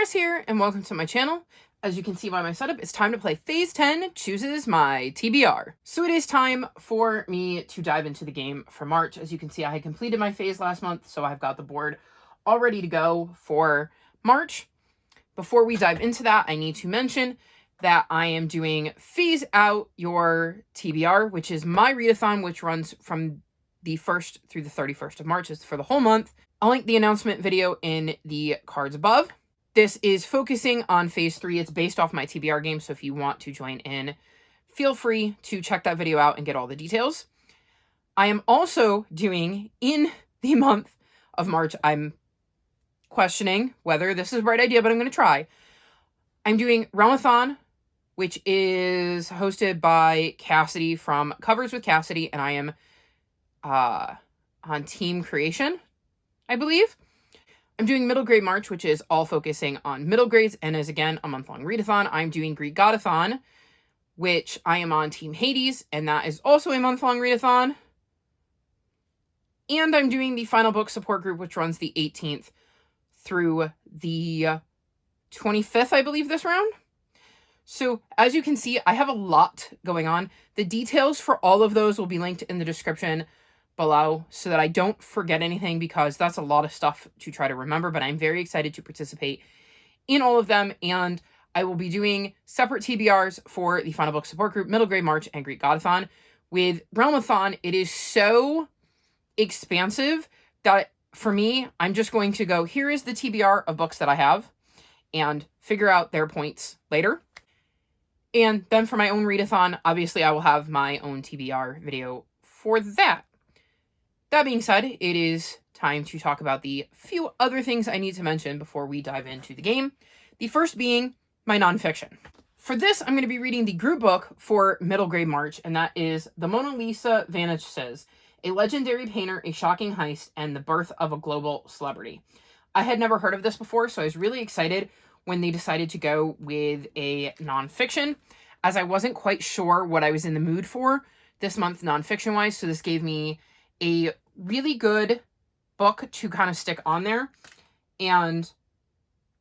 Chris here, and welcome to my channel. As you can see by my setup, it's time to play Phase 10 chooses my TBR. So it is time for me to dive into the game for March. As you can see, I had completed my phase last month, so I've got the board all ready to go for March. Before we dive into that, I need to mention that I am doing Phase Out Your TBR, which is my readathon, which runs from the 1st through the 31st of March. It's for the whole month. I'll link the announcement video in the cards above. This is focusing on Phase 3. It's based off my TBR game, so if you want to join in, feel free to check that video out and get all the details. I am also doing, in the month of March, I'm questioning whether this is the right idea, but I'm going to try. I'm doing Realmathon, which is hosted by Cassidy from Covers with Cassidy, and I am on Team Creation, I believe. I'm doing Middle Grade March, which is all focusing on middle grades, and is, again, a month-long readathon. I'm doing GreekGodAthon, which I am on Team Hades, and that is also a month-long readathon. And I'm doing the final book support group, which runs the 18th through the 25th, I believe, this round. So, as you can see, I have a lot going on. The details for all of those will be linked in the description below so that I don't forget anything, because that's a lot of stuff to try to remember, but I'm very excited to participate in all of them, and I will be doing separate TBRs for the final book support group, Middle Grade March, and GreekGodAthon. With Realmathon, it is so expansive that for me, I'm just going to go, here is the TBR of books that I have, and figure out their points later. And then for my own readathon, obviously I will have my own TBR video for that. That being said, it is time to talk about the few other things I need to mention before we dive into the game. The first being my nonfiction. For this, I'm going to be reading the group book for Middle Grade March, and that is The Mona Lisa Vanishes, a legendary painter, a shocking heist, and the birth of a global celebrity. I had never heard of this before, so I was really excited when they decided to go with a nonfiction, as I wasn't quite sure what I was in the mood for this month nonfiction-wise, so this gave me a really good book to kind of stick on there. And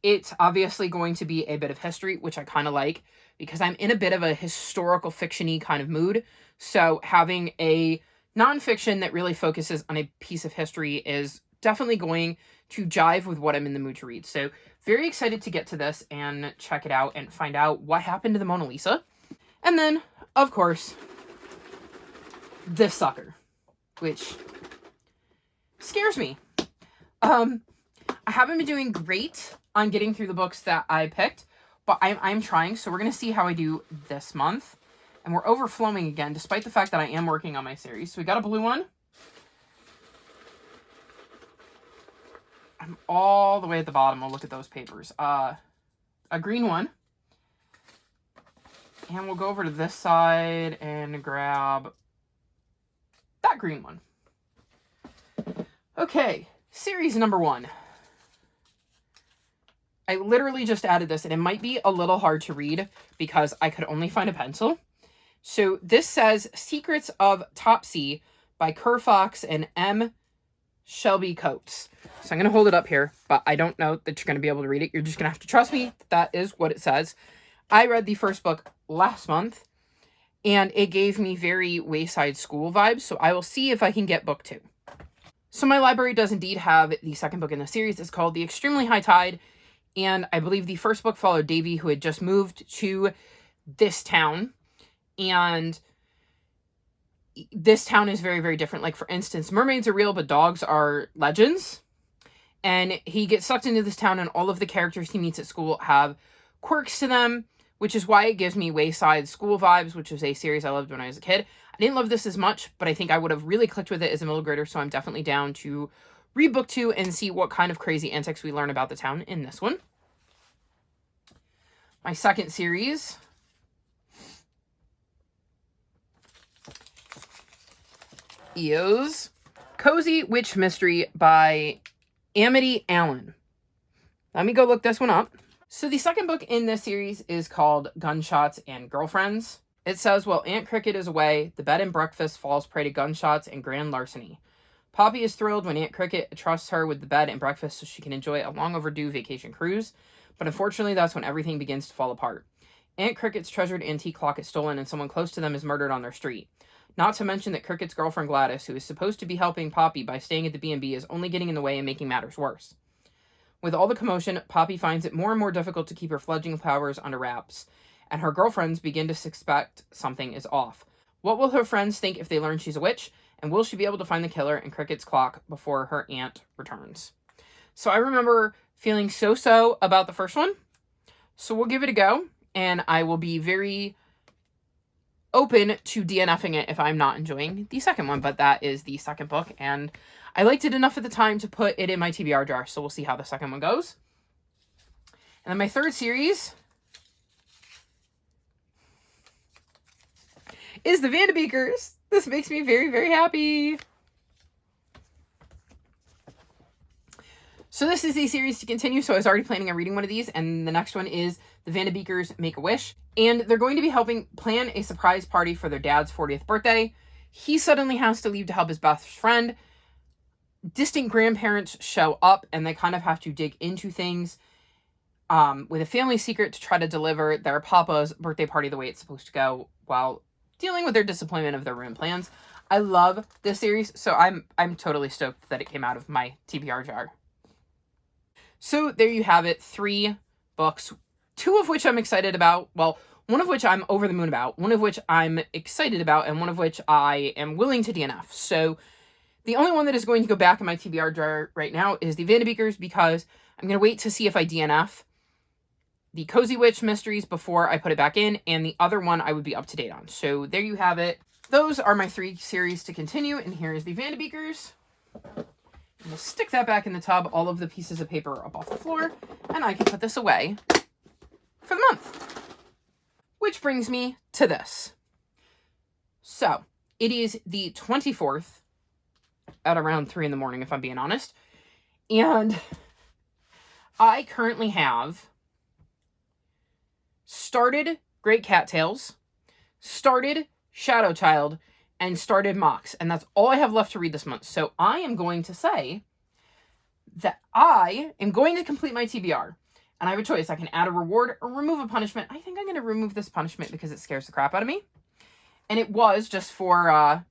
it's obviously going to be a bit of history, which I kind of like, because I'm in a bit of a historical fiction-y kind of mood. So having a nonfiction that really focuses on a piece of history is definitely going to jive with what I'm in the mood to read. So very excited to get to this and check it out and find out what happened to the Mona Lisa. And then, of course, this sucker, which scares me. I haven't been doing great on getting through the books that I picked, but I'm trying, so we're going to see how I do this month. And we're overflowing again, despite the fact that I am working on my series. So we got a blue one. I'm all the way at the bottom. We'll look at those papers. A green one. And we'll go over to this side and grab that green one. Okay, series number 1. I literally just added this, and it might be a little hard to read because I could only find a pencil. So this says Secrets of Topsy by Kerr Fox and M. Shelby Coates. So I'm going to hold it up here, but I don't know that you're going to be able to read it. You're just going to have to trust me that is what it says. I read the first book last month, and it gave me very Wayside School vibes, so I will see if I can get book 2. So my library does indeed have the second book in the series. It's called The Extremely High Tide, and I believe the first book followed Davy, who had just moved to this town, and this town is very, very different. Like, for instance, mermaids are real, but dogs are legends, and he gets sucked into this town, and all of the characters he meets at school have quirks to them, which is why it gives me Wayside School vibes, which was a series I loved when I was a kid. I didn't love this as much, but I think I would have really clicked with it as a middle grader, so I'm definitely down to read book 2 and see what kind of crazy antics we learn about the town in this one. My second series is Cozy Witch Mystery by Amity Allen. Let me go look this one up. So the second book in this series is called Gunshots and Girlfriends. It says, while Aunt Cricket is away, the bed and breakfast falls prey to gunshots and grand larceny. Poppy is thrilled when Aunt Cricket trusts her with the bed and breakfast so she can enjoy a long overdue vacation cruise. But unfortunately, that's when everything begins to fall apart. Aunt Cricket's treasured antique clock is stolen and someone close to them is murdered on their street. Not to mention that Cricket's girlfriend Gladys, who is supposed to be helping Poppy by staying at the B&B, is only getting in the way and making matters worse. With all the commotion, Poppy finds it more and more difficult to keep her fledgling powers under wraps, and her girlfriends begin to suspect something is off. What will her friends think if they learn she's a witch, and will she be able to find the killer in Cricket's clock before her aunt returns? So I remember feeling so-so about the first one, so we'll give it a go, and I will be very open to DNFing it if I'm not enjoying the second one, but that is the second book, and I liked it enough at the time to put it in my TBR jar, so we'll see how the second one goes. And then my third series is the Vanderbeekers. This makes me very, very happy. So this is a series to continue, so I was already planning on reading one of these, and the next one is the Vanderbeekers Make a Wish. And they're going to be helping plan a surprise party for their dad's 40th birthday. He suddenly has to leave to help his best friend. Distant grandparents show up, and they kind of have to dig into things with a family secret to try to deliver their papa's birthday party the way it's supposed to go while dealing with their disappointment of their ruined plans. I love this series, so I'm totally stoked that it came out of my TBR jar. So there you have it, 3 books, 2 of which I'm excited about. Well, one of which I'm over the moon about, one of which I'm excited about, and one of which I am willing to DNF. So the only one that is going to go back in my TBR jar right now is the Vanderbeekers, because I'm going to wait to see if I DNF the Cozy Witch mysteries before I put it back in, and the other one I would be up to date on. So there you have it. Those are my 3 series to continue, and here is the Vanderbeekers. We'll stick that back in the tub, all of the pieces of paper up off the floor, and I can put this away for the month. Which brings me to this. So, it is the 24th at around 3 in the morning, if I'm being honest. And I currently have started Great Cattails, started Shadow Child, and started Mox, and that's all I have left to read this month. So I am going to say that I am going to complete my TBR, and I have a choice. I can add a reward or remove a punishment. I think I'm going to remove this punishment because it scares the crap out of me. And it was just for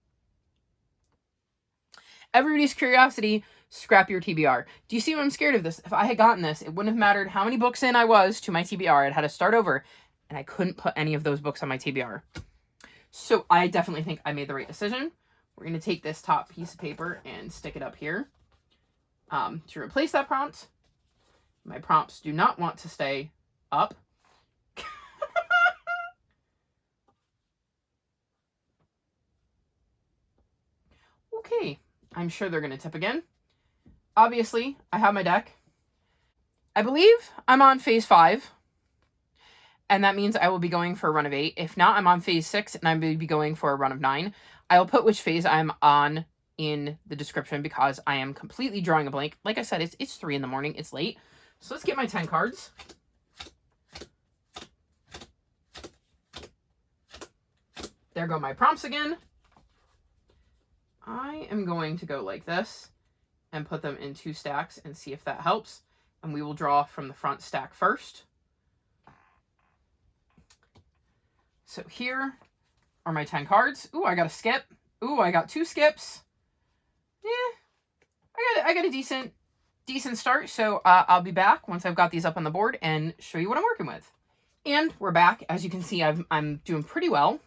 everybody's curiosity, scrap your TBR. Do you see what I'm scared of this? If I had gotten this, it wouldn't have mattered how many books in I was to my TBR. I'd had to start over, and I couldn't put any of those books on my TBR. So I definitely think I made the right decision. We're going to take this top piece of paper and stick it up here to replace that prompt. My prompts do not want to stay up. Okay, I'm sure they're going to tip again. Obviously, I have my deck. I believe I'm on phase 5. And that means I will be going for a run of 8. If not, I'm on phase 6, and I will be going for a run of 9. I will put which phase I'm on in the description because I am completely drawing a blank. Like I said, it's 3 in the morning. It's late. So let's get my 10 cards. There go my prompts again. I am going to go like this and put them in 2 stacks and see if that helps. And we will draw from the front stack first. So here are my 10 cards. Ooh, I got a skip. Ooh, I got 2 skips. Yeah, I got a decent start. So I'll be back once I've got these up on the board and show you what I'm working with. And we're back. As you can see, I'm doing pretty well.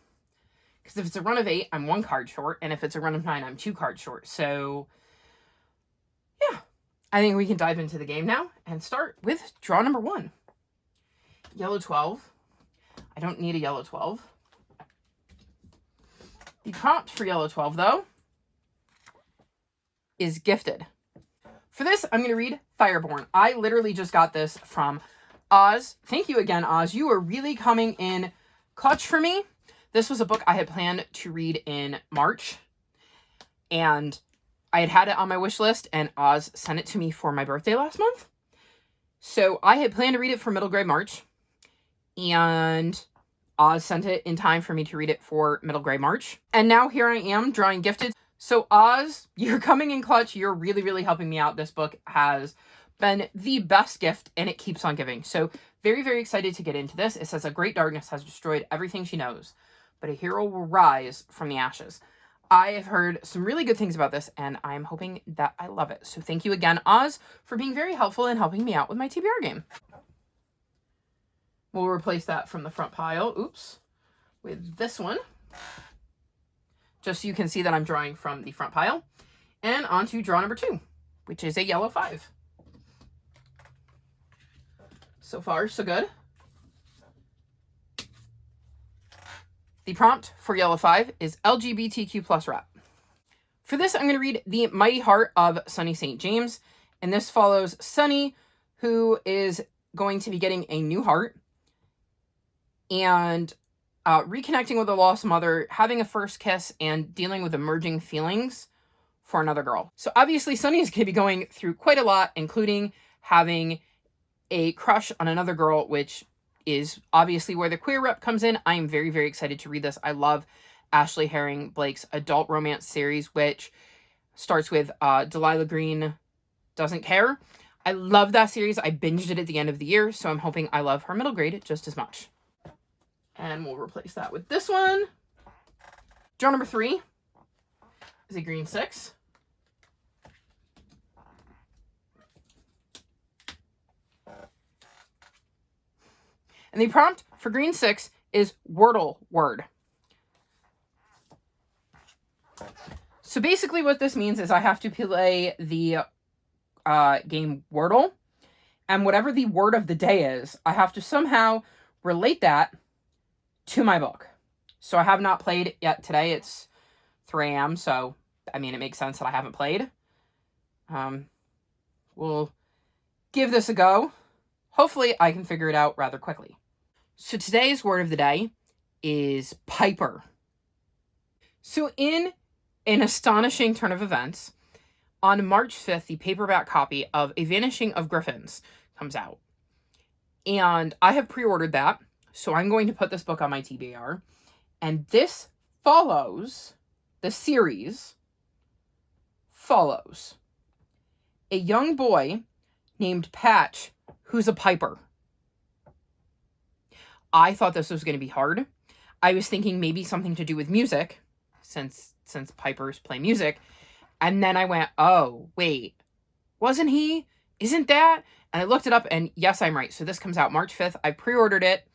Because if it's a run of 8, I'm 1 card short. And if it's a run of 9, I'm 2 cards short. So, yeah. I think we can dive into the game now and start with draw number 1. Yellow 12. I don't need a yellow 12. The prompt for yellow 12, though, is Gifted. For this, I'm going to read Fireborn. I literally just got this from Oz. Thank you again, Oz. You are really coming in clutch for me. This was a book I had planned to read in March, and I had it on my wish list, and Oz sent it to me for my birthday last month. So I had planned to read it for middle grade March, and Oz sent it in time for me to read it for middle grade March. And now here I am drawing Gifted. So Oz, you're coming in clutch. You're really, really helping me out. This book has been the best gift, and it keeps on giving. So very, very excited to get into this. It says, a great darkness has destroyed everything she knows, but a hero will rise from the ashes. I have heard some really good things about this, and I'm hoping that I love it. So thank you again, Oz, for being very helpful and helping me out with my TBR game. We'll replace that from the front pile, with this one, just so you can see that I'm drawing from the front pile. And on to draw number 2, which is a yellow 5. So far, so good. The prompt for yellow 5 is LGBTQ plus rap. For this, I'm going to read The Mighty Heart of Sunny St. James, and this follows Sunny, who is going to be getting a new heart, and reconnecting with a lost mother, having a first kiss, and dealing with emerging feelings for another girl. So obviously, Sunny is going to be going through quite a lot, including having a crush on another girl, which is obviously where the queer rep comes in. I am very, very excited to read this. I love Ashley Herring Blake's adult romance series, which starts with Delilah Green Doesn't Care. I love that series. I binged it at the end of the year, so I'm hoping I love her middle grade just as much. And we'll replace that with this one. Draw number 3 is a green 6. And the prompt for green 6 is Wordle word. So basically what this means is I have to play the game Wordle, and whatever the word of the day is, I have to somehow relate that to my book. So I have not played yet today. It's 3 a.m., so, I mean, it makes sense that I haven't played. We'll give this a go. Hopefully, I can figure it out rather quickly. So today's word of the day is Piper. So in an astonishing turn of events, on March 5th, the paperback copy of A Vanishing of Griffins comes out. And I have pre-ordered that, so I'm going to put this book on my TBR. And this follows, the series follows a young boy named Patch who's a piper. I thought this was going to be hard. I was thinking maybe something to do with music, since pipers play music. And then I went, oh, wait, wasn't he? Isn't that? And I looked it up, and yes, I'm right. So this comes out March 5th. I pre-ordered it.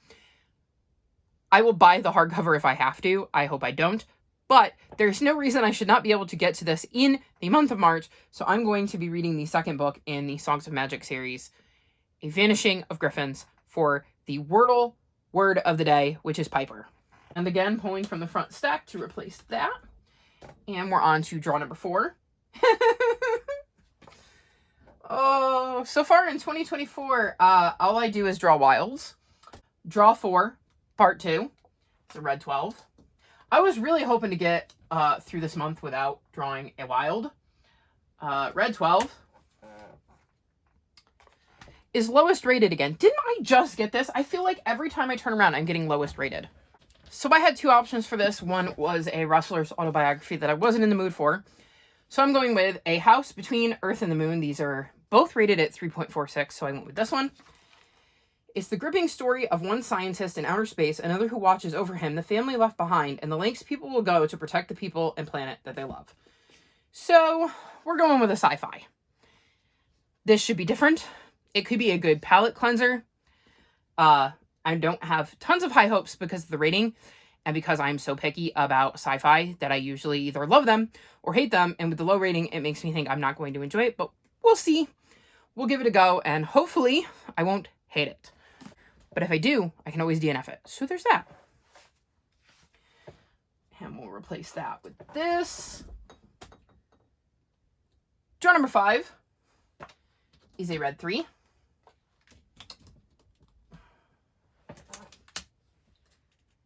I will buy the hardcover if I have to. I hope I don't. But there's no reason I should not be able to get to this in the month of March. So I'm going to be reading the second book in the Songs of Magic series, A Vanishing of Griffins, for the Wordle word of the day, which is Piper. And again, pulling from the front stack to replace that. And we're on to draw number 4. Oh, so far in 2024, all I do is draw wilds. Draw 4, part 2. It's a red 12. I was really hoping to get through this month without drawing a wild. Red 12 is lowest rated again. Didn't I just get this? I feel like every time I turn around, I'm getting lowest rated. So I had 2 options for this. One was a wrestler's autobiography that I wasn't in the mood for. So I'm going with A House Between Earth and the Moon. These are both rated at 3.46, so I went with this one. It's the gripping story of one scientist in outer space, another who watches over him, the family left behind, and the lengths people will go to protect the people and planet that they love. So we're going with a sci-fi. This should be different. It could be a good palate cleanser. I don't have tons of high hopes because of the rating, and because I'm so picky about sci-fi that I usually either love them or hate them, and with the low rating, it makes me think I'm not going to enjoy it, but we'll see. We'll give it a go, and hopefully I won't hate it. But if I do, I can always DNF it. So there's that. And we'll replace that with this. Draw number 5 is a red 3.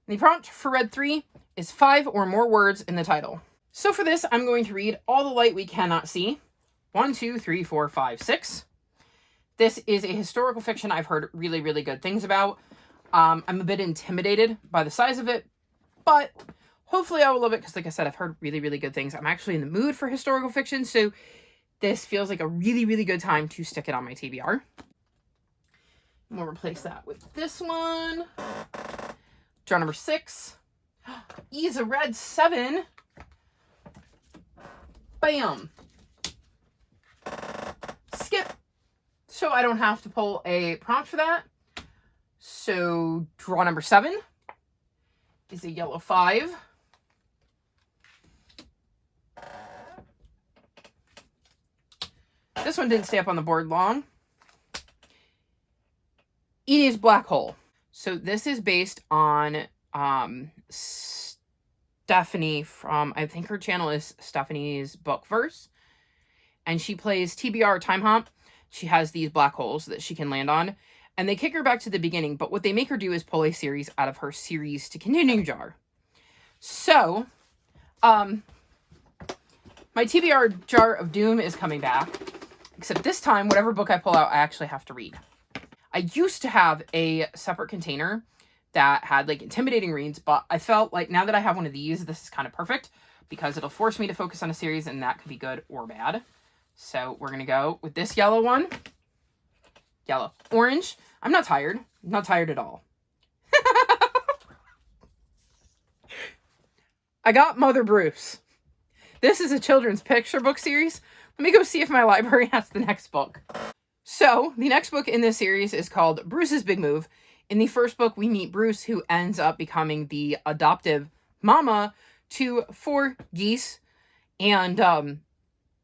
The prompt for red 3 is 5 or more words in the title. So for this, I'm going to read All the Light We Cannot See. 1, 2, 3, 4, 5, 6. This is a historical fiction I've heard really, really good things about. I'm a bit intimidated by the size of it, but hopefully I will love it because, like I said, I've heard really, really good things. I'm actually in the mood for historical fiction, so this feels like a really, really good time to stick it on my TBR. And we'll replace that with this one. Jar number 6. E's a red 7. Bam. Skip. So I don't have to pull a prompt for that. So draw number 7 is a yellow 5. This one didn't stay up on the board long. It is Black Hole. So this is based on Stephanie from, I think her channel is Stephanie's Bookverse. And she plays TBR Time Hop. She has these black holes that she can land on. And they kick her back to the beginning. But what they make her do is pull a series out of her series to continue jar. So, my TBR Jar of Doom is coming back. Except this time, whatever book I pull out, I actually have to read. I used to have a separate container that had like intimidating reads, but I felt like now that I have one of these, this is kind of perfect because it'll force me to focus on a series, and that could be good or bad. So we're going to go with this yellow one. Yellow. Orange. I'm not tired. I'm not tired at all. I got Mother Bruce. This is a children's picture book series. Let me go see if my library has the next book. So, the next book in this series is called Bruce's Big Move. In the first book, we meet Bruce, who ends up becoming the adoptive mama to 4 geese. And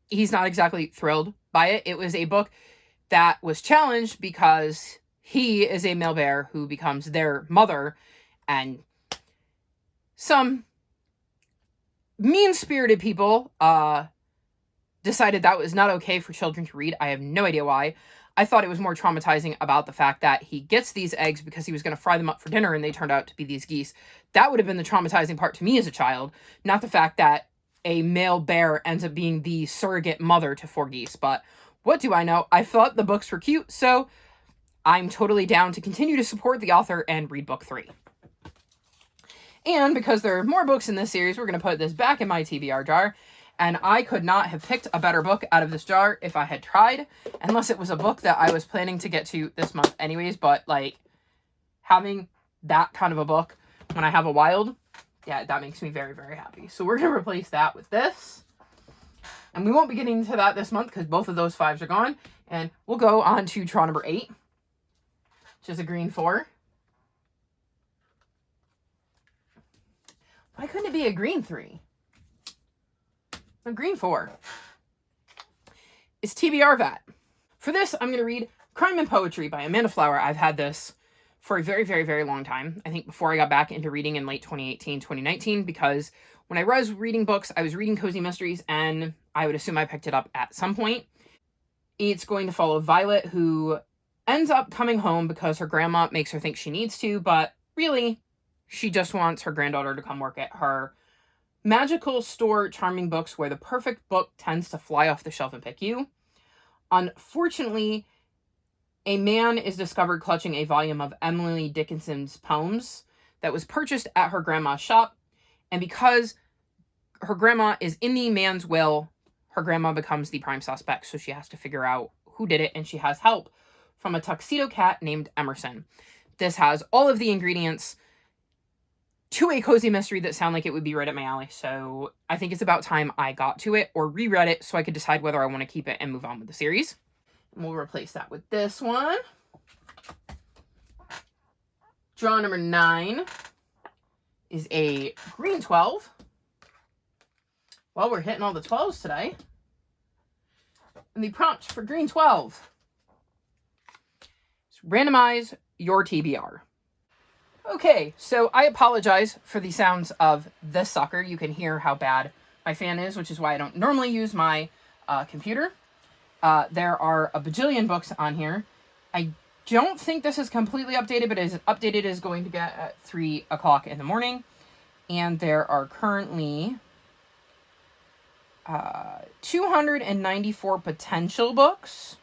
he's not exactly thrilled by it. It was a book that was challenged because he is a male bear who becomes their mother. And some mean-spirited people decided that was not okay for children to read. I have no idea why. I thought it was more traumatizing about the fact that he gets these eggs because he was going to fry them up for dinner and they turned out to be these geese. That would have been the traumatizing part to me as a child, not the fact that a male bear ends up being the surrogate mother to 4 geese. But what do I know? I thought the books were cute, so I'm totally down to continue to support the author and read book 3. And because there are more books in this series, we're going to put this back in my TBR jar. And I could not have picked a better book out of this jar if I had tried, unless it was a book that I was planning to get to this month anyways. But, like, having that kind of a book when I have a wild, yeah, that makes me very, very happy. So we're going to replace that with this. And we won't be getting to that this month because both of those 5s are gone. And we'll go on to draw number 8, which is a green 4. Why couldn't it be a green 3? A green 4 is TBR Vat. For this, I'm going to read Crime and Poetry by Amanda Flower. I've had this for a very, very, very long time. I think before I got back into reading in late 2018, 2019, because when I was reading books, I was reading cozy mysteries, and I would assume I picked it up at some point. It's going to follow Violet, who ends up coming home because her grandma makes her think she needs to, but really, she just wants her granddaughter to come work at her magical store charming books where the perfect book tends to fly off the shelf and pick you. Unfortunately, a man is discovered clutching a volume of Emily Dickinson's poems that was purchased at her grandma's shop. And because her grandma is in the man's will, her grandma becomes the prime suspect. So she has to figure out who did it. And she has help from a tuxedo cat named Emerson. This has all of the ingredients to a cozy mystery that sound like it would be right up my alley. So I think it's about time I got to it or reread it so I could decide whether I want to keep it and move on with the series. And we'll replace that with this one. Draw number 9 is a green 12. Well, we're hitting all the 12s today. And the prompt for green 12 is randomize your TBR. Okay, so I apologize for the sounds of this sucker. You can hear how bad my fan is, which is why I don't normally use my computer. There are a bajillion books on here. I don't think this is completely updated, but as updated as going to get at 3 o'clock in the morning. And there are currently 294 potential books.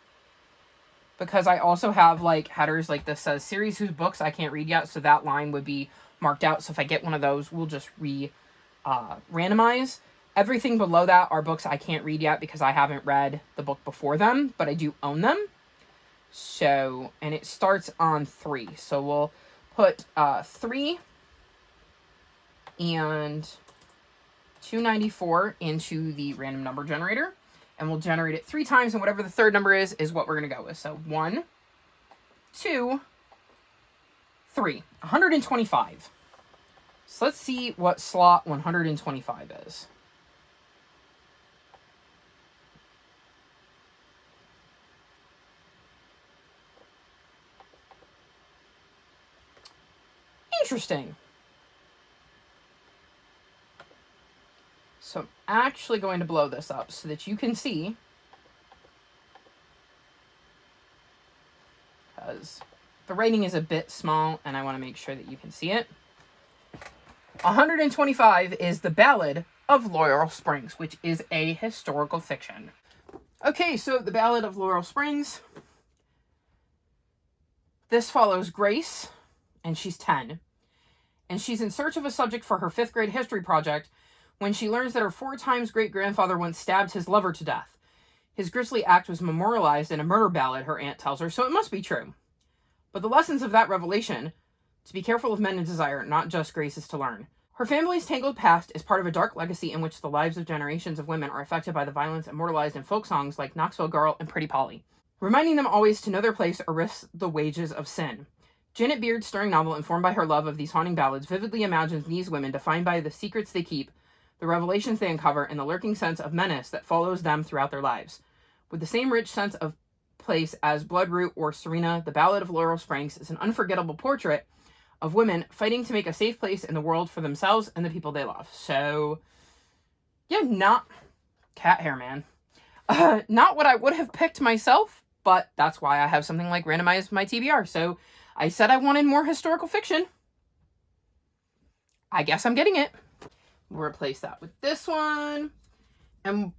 Because I also have, like, headers like this says series whose books I can't read yet, so that line would be marked out. So if I get one of those, we'll just randomize. Everything below that are books I can't read yet because I haven't read the book before them, but I do own them. So, and it starts on 3. So we'll put 3 and 294 into the random number generator. And we'll generate it 3 times, and whatever the third number is what we're going to go with. So 1, 2, 3. 125. So let's see what slot 125 is. Interesting. So I'm actually going to blow this up so that you can see. Because the writing is a bit small and I want to make sure that you can see it. 125 is The Ballad of Laurel Springs, which is a historical fiction. Okay, so The Ballad of Laurel Springs. This follows Grace, and she's 10. And she's in search of a subject for her 5th grade history project when she learns that her 4 times great-grandfather once stabbed his lover to death. His grisly act was memorialized in a murder ballad, her aunt tells her, so it must be true. But the lessons of that revelation, to be careful of men and desire, not just Grace's to learn. Her family's tangled past is part of a dark legacy in which the lives of generations of women are affected by the violence immortalized in folk songs like Knoxville Girl and Pretty Polly, reminding them always to know their place or risk the wages of sin. Janet Beard's stirring novel, informed by her love of these haunting ballads, vividly imagines these women defined by the secrets they keep, the revelations they uncover, and the lurking sense of menace that follows them throughout their lives. With the same rich sense of place as Bloodroot or Serena, The Ballad of Laurel Springs is an unforgettable portrait of women fighting to make a safe place in the world for themselves and the people they love. So, yeah, not cat hair, man. Not what I would have picked myself, but that's why I have something like Randomize My TBR. So I said I wanted more historical fiction. I guess I'm getting it. We'll replace that with this one. And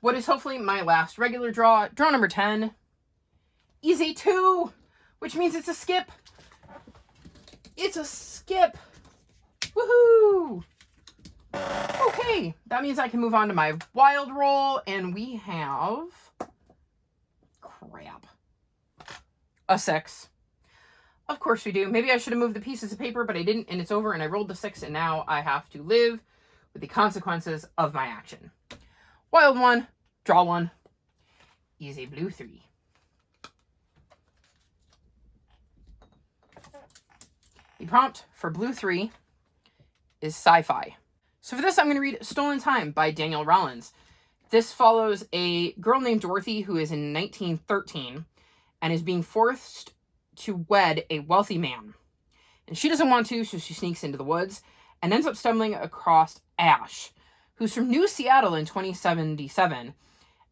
what is hopefully my last regular draw number 10, is a 2, which means it's a skip. It's a skip. Woohoo! Okay, that means I can move on to my wild roll, and we have, crap, a 6. Of course we do. Maybe I should have moved the pieces of paper, but I didn't, and it's over, and I rolled the 6, and now I have to live with the consequences of my action. Wild 1, draw 1, is a blue 3. The prompt for blue 3 is sci-fi. So for this, I'm going to read Stolen Time by Daniel Rollins. This follows a girl named Dorothy who is in 1913 and is being forced to wed a wealthy man. And she doesn't want to, so she sneaks into the woods and ends up stumbling across Ash, who's from New Seattle in 2077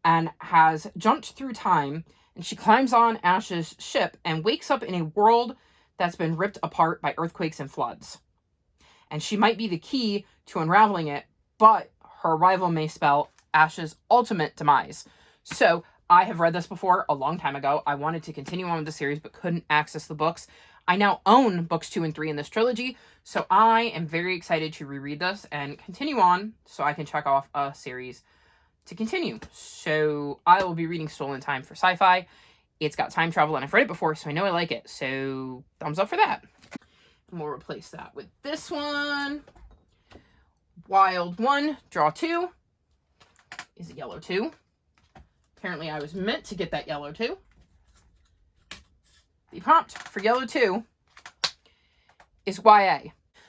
and has jumped through time, and she climbs on Ash's ship and wakes up in a world that's been ripped apart by earthquakes and floods. And she might be the key to unraveling it, but her arrival may spell Ash's ultimate demise. So, I have read this before a long time ago. I wanted to continue on with the series, but couldn't access the books. I now own books 2 and 3 in this trilogy, so I am very excited to reread this and continue on so I can check off a series to continue. So, I will be reading Stolen Time for sci-fi. It's got time travel, and I've read it before, so I know I like it. So, thumbs up for that. And we'll replace that with this one. Wild 1, draw 2, is a yellow 2. Apparently, I was meant to get that yellow 2. The prompt for yellow 2 is YA.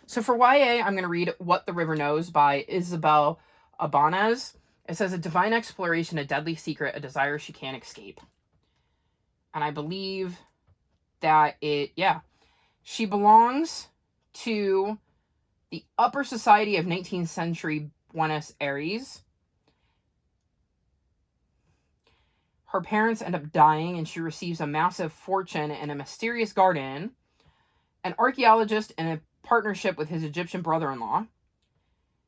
So for YA, I'm going to read What the River Knows by Isabel Abanez. It says, a divine exploration, a deadly secret, a desire she can't escape. And I believe that she belongs to the upper society of 19th century Buenos Aires. Her parents end up dying, and she receives a massive fortune in a mysterious garden. An archaeologist in a partnership with his Egyptian brother-in-law.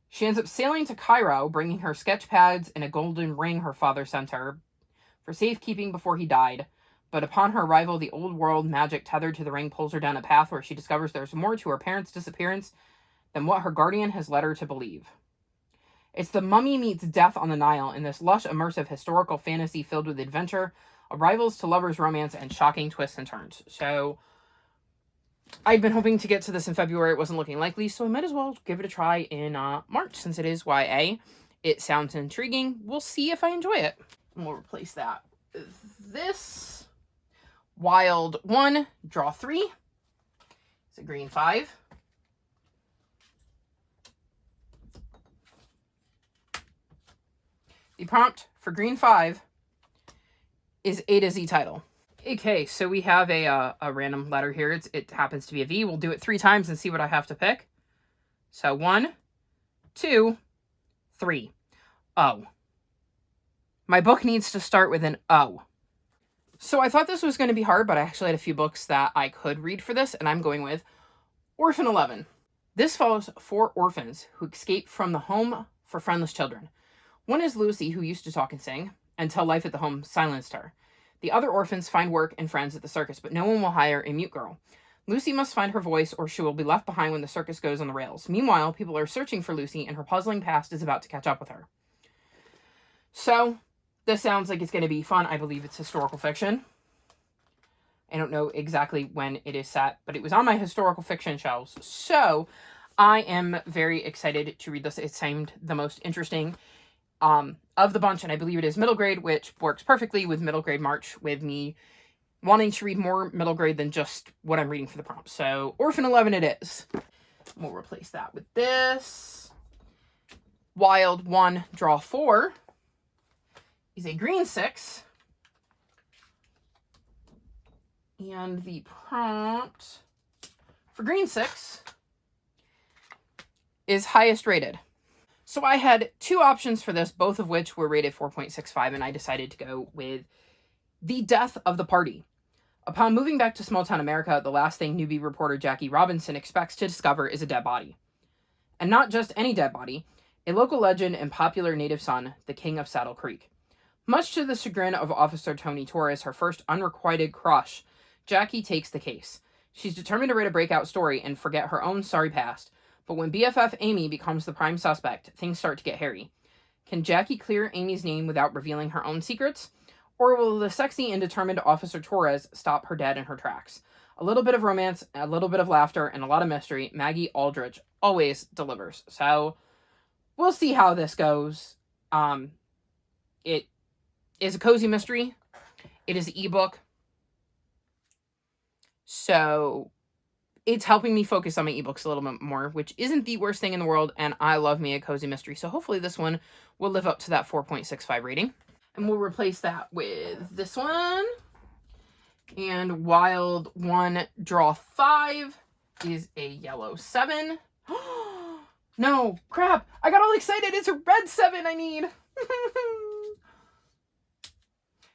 She ends up sailing to Cairo, bringing her sketch pads and a golden ring her father sent her for safekeeping before he died. But upon her arrival, the old world magic tethered to the ring pulls her down a path where she discovers there's more to her parents' disappearance than what her guardian has led her to believe. It's the Mummy meets Death on the Nile in this lush, immersive, historical fantasy filled with adventure, arrivals to lovers, romance, and shocking twists and turns. So, I'd been hoping to get to this in February. It wasn't looking likely, so I might as well give it a try in March, since it is YA. It sounds intriguing. We'll see if I enjoy it. And we'll replace that with this. Wild 1, draw 3. It's a green 5. The prompt for green 5 is A to Z title. Okay, so we have a random letter here. It happens to be a V. We'll do it 3 times and see what I have to pick. So 1, 2, 3. O. My book needs to start with an O. So I thought this was going to be hard, but I actually had a few books that I could read for this, and I'm going with Orphan 11. This follows 4 orphans who escape from the home for friendless children. One is Lucy, who used to talk and sing, until life at the home silenced her. The other orphans find work and friends at the circus, but no one will hire a mute girl. Lucy must find her voice, or she will be left behind when the circus goes on the rails. Meanwhile, people are searching for Lucy, and her puzzling past is about to catch up with her. So, this sounds like it's going to be fun. I believe it's historical fiction. I don't know exactly when it is set, but it was on my historical fiction shelves. So, I am very excited to read this. It seemed the most interesting of the bunch, and I believe it is middle grade, which works perfectly with middle grade March, with me wanting to read more middle grade than just what I'm reading for the prompt. So, Orphan 11 it is. We'll replace that with this. Wild 1, draw 4 is a green 6. And the prompt for green 6 is highest rated. So I had 2 options for this, both of which were rated 4.65, and I decided to go with The Death of the Party. Upon moving back to small-town America, the last thing newbie reporter Jackie Robinson expects to discover is a dead body. And not just any dead body, a local legend and popular native son, the King of Saddle Creek. Much to the chagrin of Officer Tony Torres, her first unrequited crush, Jackie takes the case. She's determined to write a breakout story and forget her own sorry past. But when BFF Amy becomes the prime suspect, things start to get hairy. Can Jackie clear Amy's name without revealing her own secrets? Or will the sexy and determined Officer Torres stop her dead in her tracks? A little bit of romance, a little bit of laughter, and a lot of mystery. Maggie Aldrich always delivers. So, we'll see how this goes. It is a cozy mystery. It is an ebook. So, it's helping me focus on my ebooks a little bit more, which isn't the worst thing in the world, and I love me a cozy mystery. So hopefully this one will live up to that 4.65 rating. And we'll replace that with this one. And Wild 1, draw 5 is a yellow 7. No, crap. I got all excited. It's a red 7 I need.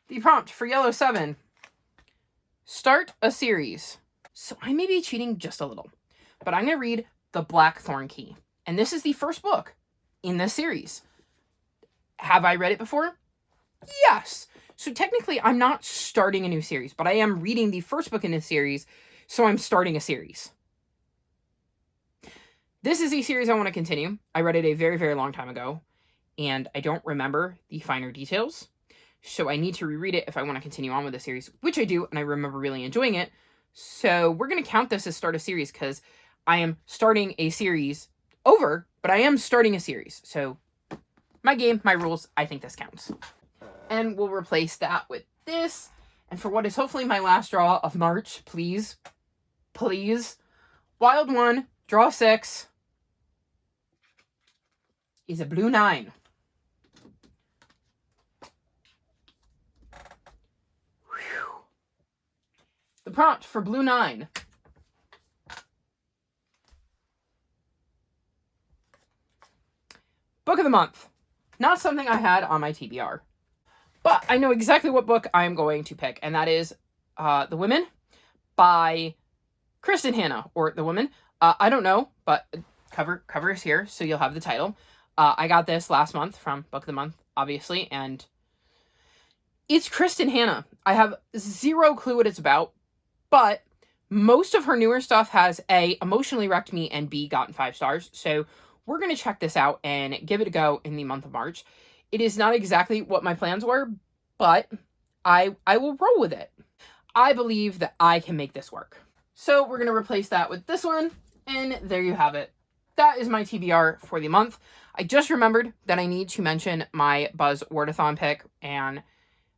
The prompt for yellow 7. Start a series. So I may be cheating just a little, but I'm going to read The Blackthorn Key. And this is the first book in this series. Have I read it before? Yes. So technically I'm not starting a new series, but I am reading the first book in this series, so I'm starting a series. This is a series I want to continue. I read it a very, very long time ago, and I don't remember the finer details. So I need to reread it if I want to continue on with the series, which I do, and I remember really enjoying it. So we're going to count this as start a series because I am starting a series over, but I am starting a series. So my game, my rules, I think this counts. And we'll replace that with this. And for what is hopefully my last draw of March, please, please, Wild 1, draw 6 is a blue 9. The prompt for blue 9. Book of the month. Not something I had on my TBR. But I know exactly what book I'm going to pick, and that is The Women by Krista and Hannah, or The Women. I don't know, but cover is here, so you'll have the title. I got this last month from Book of the Month, obviously, and it's Krista and Hannah. I have zero clue what it's about, but most of her newer stuff has A, emotionally wrecked me, and B, gotten 5 stars. So we're going to check this out and give it a go in the month of March. It is not exactly what my plans were, but I will roll with it. I believe that I can make this work. So we're going to replace that with this one, and there you have it. That is my TBR for the month. I just remembered that I need to mention my GreekGodAthon pick, and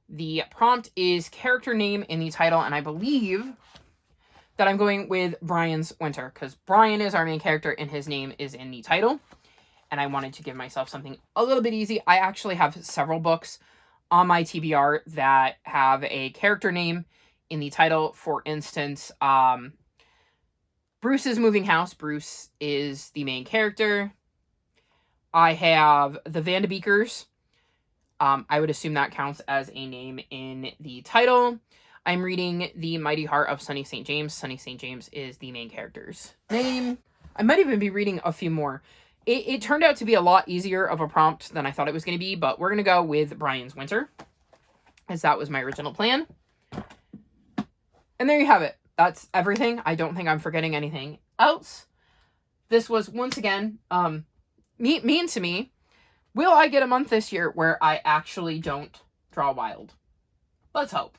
the prompt is character name in the title, and I believe that I'm going with Brian's Winter, because Brian is our main character and his name is in the title, and I wanted to give myself something a little bit easy. I actually have several books on my TBR that have a character name in the title. For instance, Bruce's Moving House. Bruce is the main character. I have the Vanderbeekers. I would assume that counts as a name in the title. I'm reading The Mighty Heart of Sunny St. James. Sunny St. James is the main character's name. I might even be reading a few more. It turned out to be a lot easier of a prompt than I thought it was going to be, but we're going to go with Brian's Winter, as that was my original plan. And there you have it. That's everything. I don't think I'm forgetting anything else. This was, once again, mean to me. Will I get a month this year where I actually don't draw wild? Let's hope.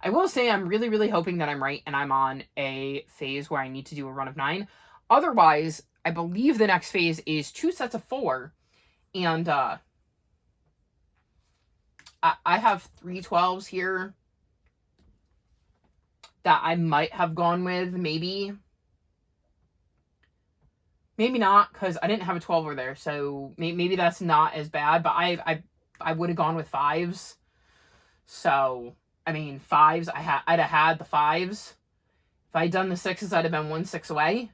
I will say I'm really, really hoping that I'm right and I'm on a phase where I need to do a run of 9. Otherwise, I believe the next phase is 2 sets of 4. And I have 3 12s here that I might have gone with, maybe. Maybe not, because I didn't have a 12 over there, so maybe that's not as bad, but I would have gone with 5s. So, I mean, 5s, I'd have had the 5s. If I'd done the 6s, I'd have been 1 6 away.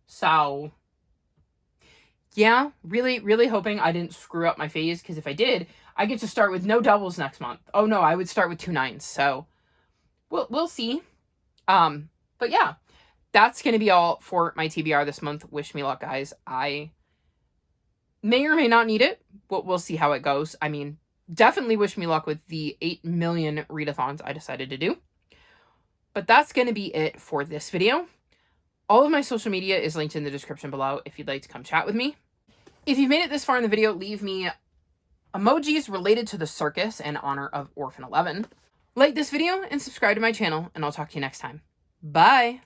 So, yeah, really, really hoping I didn't screw up my phase, because if I did, I get to start with no doubles next month. Oh no, I would start with 2 9s, so we'll see. But yeah, that's going to be all for my TBR this month. Wish me luck, guys. I may or may not need it, but we'll see how it goes. I mean, definitely wish me luck with the 8 million readathons I decided to do. But that's going to be it for this video. All of my social media is linked in the description below if you'd like to come chat with me. If you've made it this far in the video, leave me emojis related to the circus in honor of Orphan 11. Like this video and subscribe to my channel, and I'll talk to you next time. Bye!